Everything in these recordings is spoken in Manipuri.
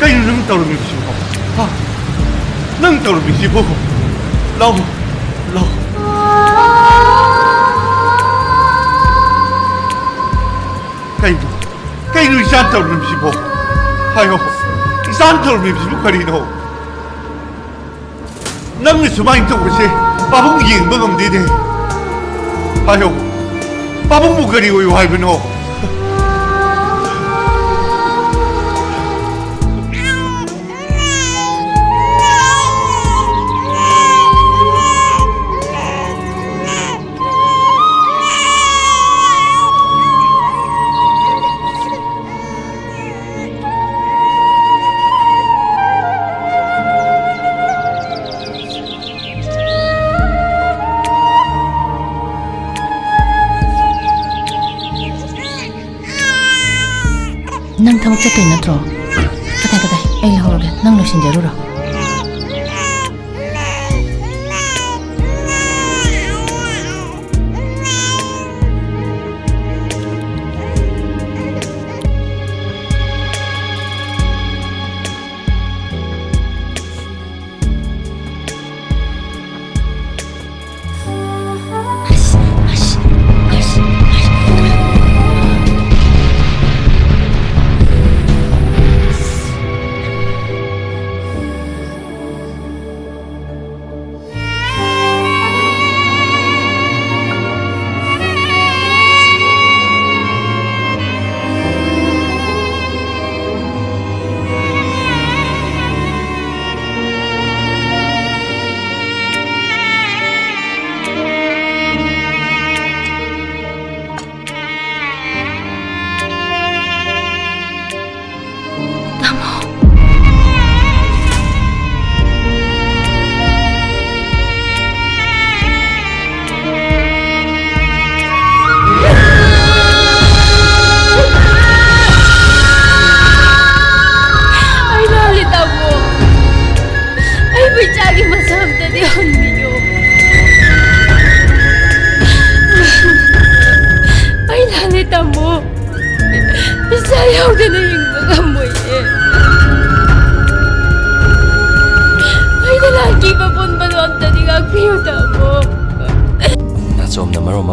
Cái nâng tàu mình chịu không? Nâng tàu mình chịu không? Lâu, lâu. Cái nâng gian tàu mình chịu không? Hay không? Gian tàu mình chịu không? Cái gì đâu? Nâng cái số anh tàu cái gì? Bà bông nhìn bông ông đi đi. Hay không? Bà bông một cái gì vậy hay bên hồ? Nang thang chat toy natro kadai ai la horge nang lo shin jarura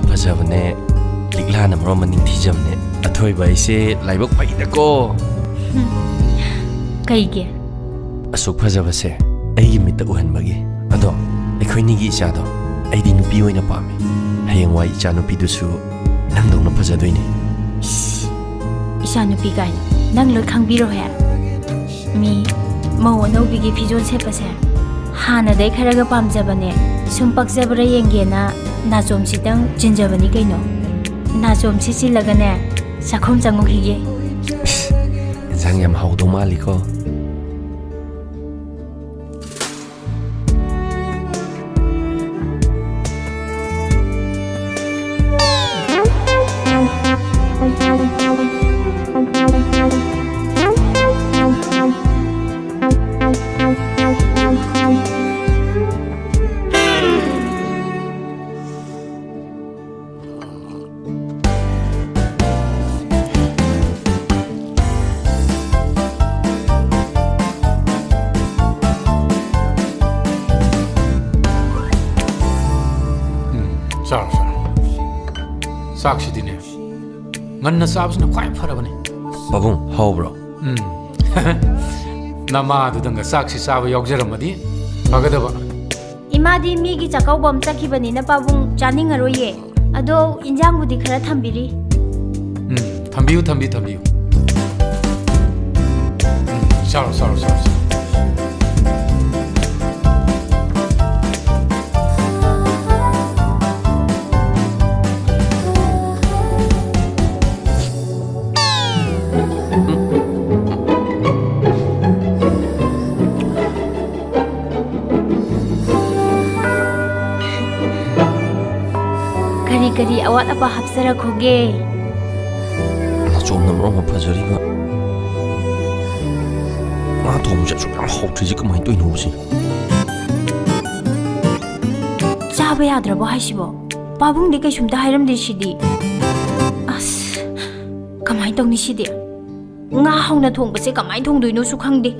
फजबने लिखलान मरोम निंथीजमने अथोइबा इसे लाइबक फैदको कईगे असुक फजबसे अई मित उहनबगे अदो अखोइनिगी इचादो अईदी नुपी ओइना पामे हयेंवाई इचा नुपीदुसु नंगदौना फजदोइने इचा नुपी गाय नंग लो खंगबिरो है मी मौ अनौबिगी फिजोन सेपसे हानादै खरगा पामजबने सुम पक्जबरा येंगेना नाचोम सितंग जिंजबनी कइनो नाचोम सिसिलगने साखोम चंगुखिगे इंजांग याम हाउदो मालिको साक्षीदिने ngana sabsna khwai farabane babung hawbro nama dudanga sakshi saba yogjaramadi pagadaba इमादी मीगी चकाउबम चखिबनी ना पाबुंग चानिंगरोये अदो इंजांगबुदी खरा थंबिरी थंबियु थंबियु सारो करी अवात अपा हप्सरा खोगे नाचोम नमरो म फजरिबा मा थोम जे सु याम हौथ्रिजि कमाइ तोइ नोबसि चाबा याद्रबो हाइसिबो पाबुंग दे कैसुमता हाइरम दे सिदि अस कमाइ तौनि सिदि ꯉꯥ ꯍꯥꯎꯅ ꯊꯣꯡꯕꯁꯦ ꯀꯃꯥꯏꯅ ꯊꯣꯡꯗꯣꯏꯅꯣꯁꯨ ꯈꯪꯗꯦ